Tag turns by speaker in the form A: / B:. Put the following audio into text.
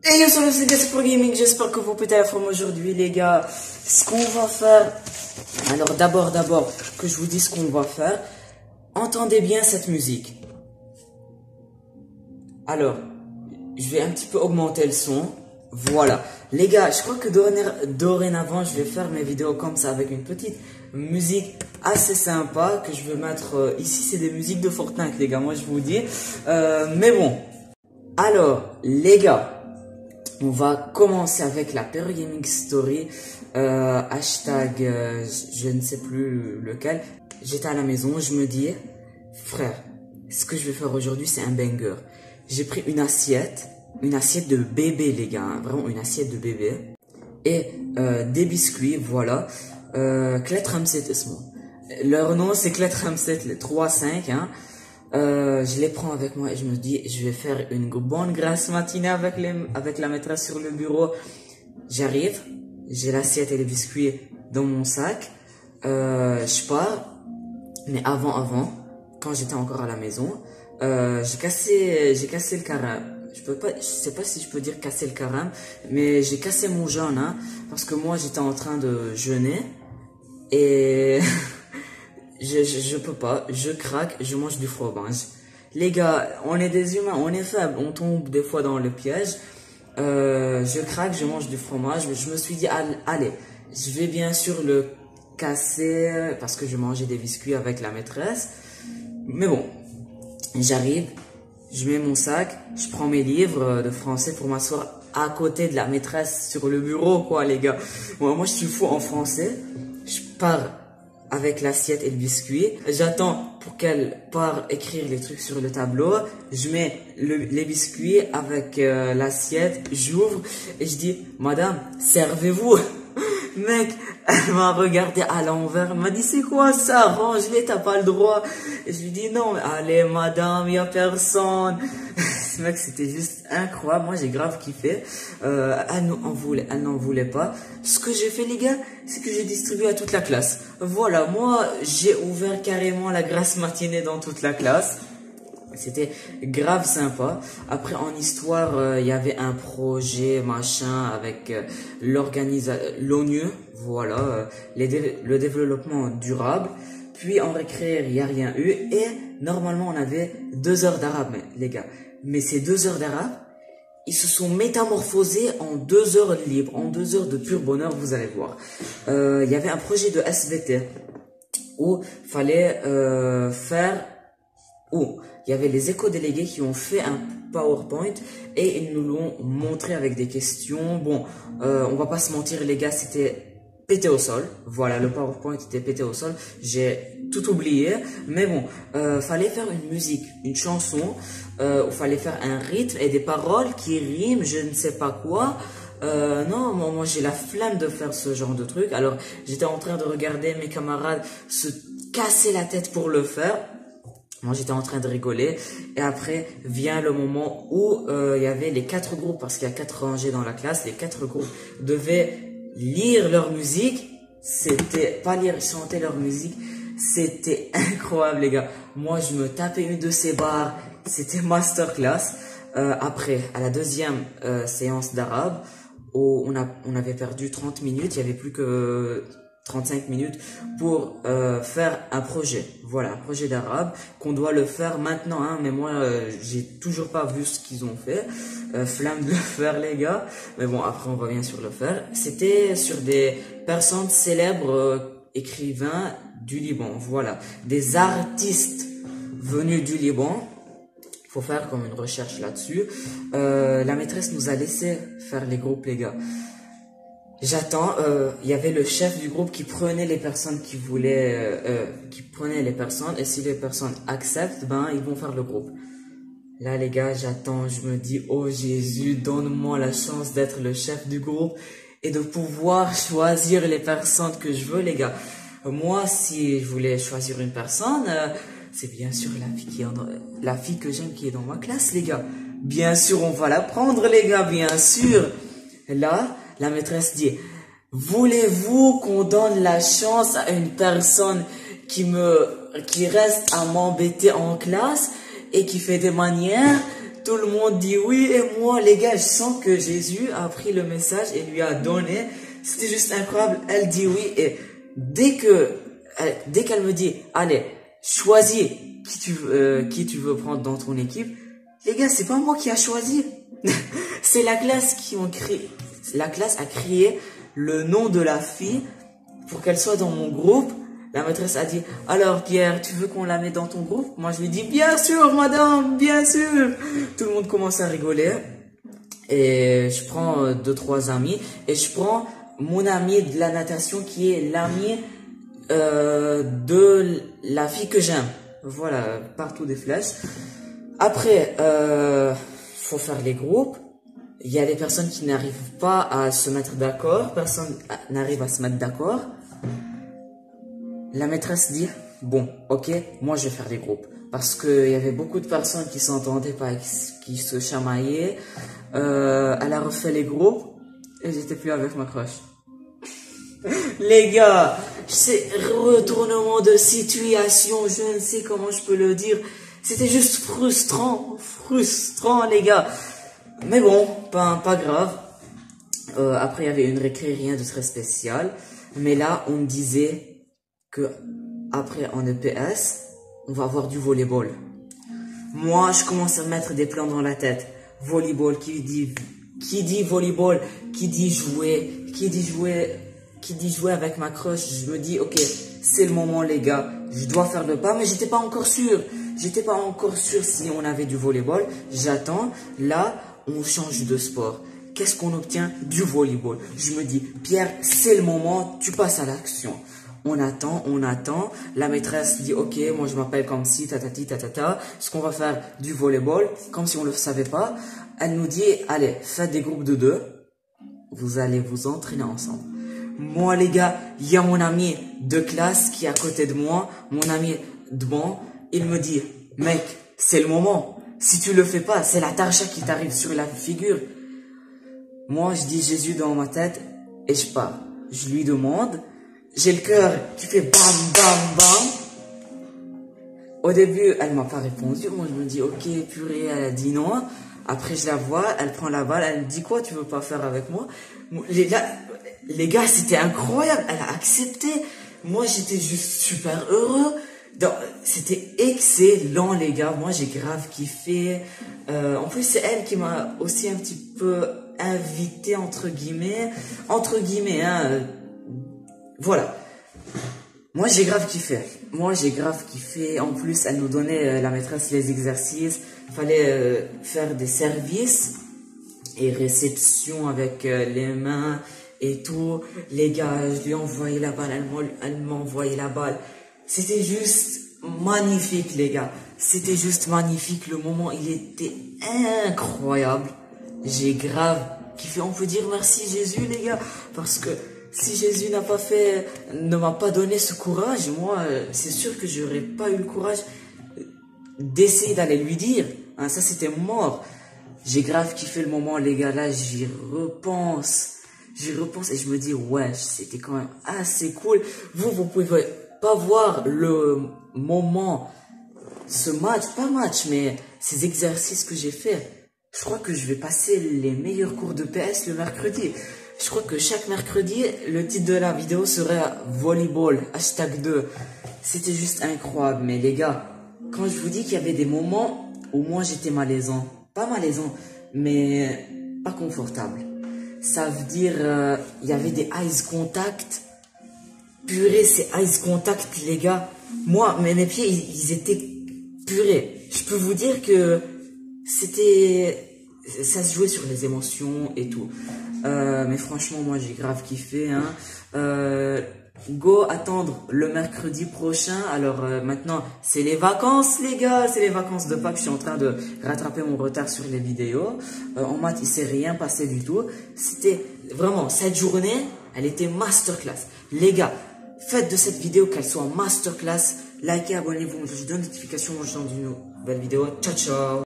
A: Et yo, salut, c'est Gaspard Gaming, j'espère que vous pétez la forme aujourd'hui, les gars. Ce qu'on va faire, alors d'abord, que je vous dise ce qu'on va faire, entendez bien cette musique. Alors, je vais un petit peu augmenter le son, voilà. Les gars, je crois que dorénavant, je vais faire mes vidéos comme ça, avec une petite musique assez sympa, que je vais mettre ici, c'est des musiques de Fortnite, les gars, moi je vous dis. Mais bon, alors, les gars, on va commencer avec la Peur Gaming Story, hashtag, je ne sais plus lequel. J'étais à la maison, je me dis, frère, ce que je vais faire aujourd'hui, c'est un banger. J'ai pris une assiette de bébé, les gars, hein, vraiment une assiette de bébé. Et des biscuits, voilà. Clet Ramset Esmo. Leur nom, c'est Clet Ramset, les 3-5, hein. Je les prends avec moi et je me dis, je vais faire une bonne grasse matinée avec la maîtresse sur le bureau. J'arrive, j'ai l'assiette et les biscuits dans mon sac. Je pars, mais avant, quand j'étais encore à la maison, j'ai cassé le carême. Je sais pas si je peux dire casser le carême, mais j'ai cassé mon jeûne, hein, parce que moi j'étais en train de jeûner et je peux pas, je craque, je mange du fromage. Les gars, on est des humains, on est faibles, on tombe des fois dans le piège. Je craque, je mange du fromage, mais je me suis dit, allez, je vais bien sûr le casser parce que je mangeais des biscuits avec la maîtresse. Mais bon, j'arrive, je mets mon sac, je prends mes livres de français pour m'asseoir à côté de la maîtresse sur le bureau, quoi, les gars. Moi, je suis fou en français. Je pars avec l'assiette et le biscuit. J'attends pour qu'elle part écrire les trucs sur le tableau. Je mets les biscuits avec l'assiette, j'ouvre et je dis, Madame, servez-vous. Mec, elle m'a regardé à l'envers, elle m'a dit, c'est quoi ça? Range-les, t'as pas le droit. Et je lui dis, non, mais allez, madame, y a personne. Mec, c'était juste incroyable. Moi, j'ai grave kiffé. Elle n'en voulait pas. Ce que j'ai fait, les gars, c'est que j'ai distribué à toute la classe. Voilà, moi, j'ai ouvert carrément la grasse matinée dans toute la classe. C'était grave sympa. Après, en histoire, il y avait un projet, machin, avec l'ONU, voilà, le développement durable. Puis, en récré, il n'y a rien eu. Et, normalement, on avait 2 heures d'arabe, les gars. Mais ces 2 heures d'arabe, ils se sont métamorphosés en 2 heures libres, en 2 heures de pur bonheur, vous allez voir. Il y avait un projet de SVT où fallait il y avait les éco-délégués qui ont fait un PowerPoint et ils nous l'ont montré avec des questions. Bon, on va pas se mentir, les gars, c'était pété au sol. Voilà, le PowerPoint était pété au sol. J'ai tout oublié. Mais bon, fallait faire une musique, une chanson. Fallait faire un rythme et des paroles qui riment, je ne sais pas quoi. Non, moi j'ai la flemme de faire ce genre de truc. Alors, j'étais en train de regarder mes camarades se casser la tête pour le faire. Moi, j'étais en train de rigoler. Et après, vient le moment où il y avait les 4 groupes, parce qu'il y a 4 rangées dans la classe. Les 4 groupes devaient lire leur musique. C'était pas lire, chanter leur musique. C'était incroyable, les gars. Moi, je me tapais une de ces barres. C'était masterclass. Après, à la deuxième séance d'arabe, où on avait perdu 30 minutes. Il y avait plus que 35 minutes pour faire un projet. Voilà, un projet d'arabe qu'on doit le faire maintenant, hein, mais moi j'ai toujours pas vu ce qu'ils ont fait. Flamme de le faire, les gars. Mais bon, après on va bien sûr le faire. C'était sur des personnes célèbres écrivains du Liban. Voilà, des artistes venus du Liban. Faut faire comme une recherche là-dessus. La maîtresse nous a laissé faire les groupes, les gars. J'attends, il y avait le chef du groupe qui prenait les personnes qui prenait les personnes, et si les personnes acceptent, ben, ils vont faire le groupe. Là, les gars, j'attends, je me dis, oh Jésus, donne-moi la chance d'être le chef du groupe et de pouvoir choisir les personnes que je veux, les gars. Moi, si je voulais choisir une personne, c'est bien sûr la fille que j'aime qui est dans ma classe, les gars. Bien sûr, on va la prendre, les gars, bien sûr. Là, la maîtresse dit, voulez-vous qu'on donne la chance à une personne qui reste à m'embêter en classe et qui fait des manières Tout le monde dit oui. Et moi, les gars, je sens que Jésus a pris le message et lui a donné. C'était juste incroyable. Elle dit oui. Et dès qu'elle me dit, allez, choisis qui tu veux prendre dans ton équipe. Les gars, c'est pas moi qui a choisi. C'est la classe la classe a créé le nom de la fille pour qu'elle soit dans mon groupe. La maîtresse a dit, alors Pierre, tu veux qu'on la mette dans ton groupe? Moi, je lui dis, bien sûr, madame, bien sûr. Tout le monde commence à rigoler. Et je prends 2-3 amis. Et je prends mon ami de la natation qui est l'ami de la fille que j'aime. Voilà, partout des flèches. Après, faut faire les groupes. Il y a des personnes qui n'arrivent pas à se mettre d'accord. Personne n'arrive à se mettre d'accord. La maîtresse dit, bon, ok, moi je vais faire des groupes. Parce qu'il y avait beaucoup de personnes qui s'entendaient pas, qui se chamaillaient. Elle a refait les groupes et j'étais plus avec ma crush. Les gars, c'est retournement de situation, je ne sais comment je peux le dire. C'était juste frustrant, les gars. Mais bon, pas grave. Après, il y avait une récré, rien de très spécial. Mais là, on me disait que après en EPS, on va avoir du volleyball. Moi, je commence à mettre des plans dans la tête. Volleyball, qui dit volleyball, qui dit jouer avec ma crush. Je me dis, ok, c'est le moment, les gars. Je dois faire le pas, mais j'étais pas encore sûr. J'étais pas encore sûr si on avait du volleyball. J'attends. Là, on change de sport. Qu'est-ce qu'on obtient? Du volleyball. Je me dis, Pierre, c'est le moment, tu passes à l'action. On attend. La maîtresse dit, ok, moi je m'appelle comme si, tatati, tatata. Ce qu'on va faire du volleyball, comme si on ne le savait pas. Elle nous dit, allez, faites des groupes de 2. Vous allez vous entraîner ensemble. Moi, les gars, il y a mon ami de classe qui est à côté de moi, mon ami de banc. Il me dit, mec, c'est le moment. Si tu le fais pas, c'est la tarcha qui t'arrive sur la figure. Moi, je dis Jésus dans ma tête et je pars. Je lui demande, j'ai le cœur qui fait bam, bam, bam. Au début, elle m'a pas répondu. Moi, je me dis, ok, purée, elle a dit non. Après, je la vois, elle prend la balle, elle me dit quoi, tu veux pas faire avec moi? Les gars, c'était incroyable. Elle a accepté. Moi, j'étais juste super heureux. C'était excellent, les gars. Moi, j'ai grave kiffé. En plus, c'est elle qui m'a aussi un petit peu invité, entre guillemets, hein. Voilà. Moi, j'ai grave kiffé. En plus, elle nous donnait, la maîtresse, les exercices. Il fallait faire des services et réception avec les mains et tout. Les gars, je lui ai envoyé la balle, elle m'a envoyé la balle. C'était juste magnifique, les gars. C'était juste magnifique. Le moment, il était incroyable. J'ai grave kiffé. On peut dire merci Jésus, les gars. Parce que si Jésus ne m'a pas donné ce courage, moi, c'est sûr que j'aurais pas eu le courage d'essayer d'aller lui dire. Hein, ça, c'était mort. J'ai grave kiffé le moment, les gars. Là, j'y repense et je me dis, ouais, c'était quand même assez cool. Vous pouvez pas voir le moment, pas match, mais ces exercices que j'ai fait. Je crois que je vais passer les meilleurs cours de PS le mercredi. Je crois que chaque mercredi, le titre de la vidéo serait volleyball, #2. C'était juste incroyable. Mais les gars, quand je vous dis qu'il y avait des moments où moi j'étais malaisant, pas malaisant, mais pas confortable. Ça veut dire, il y avait des eyes contact. Purée, ces eyes contact, les gars. Moi, mes pieds, ils étaient purée. Je peux vous dire que ça se jouait sur les émotions et tout. Mais franchement, moi, j'ai grave kiffé, hein. Go attendre le mercredi prochain. Alors maintenant, c'est les vacances, les gars. C'est les vacances de Pâques. Je suis en train de rattraper mon retard sur les vidéos. En maths, il s'est rien passé du tout. C'était vraiment, cette journée, elle était masterclass. Les gars, faites de cette vidéo qu'elle soit masterclass. Likez, abonnez-vous, je donne notification, moi je donne une nouvelle vidéo. Ciao, ciao.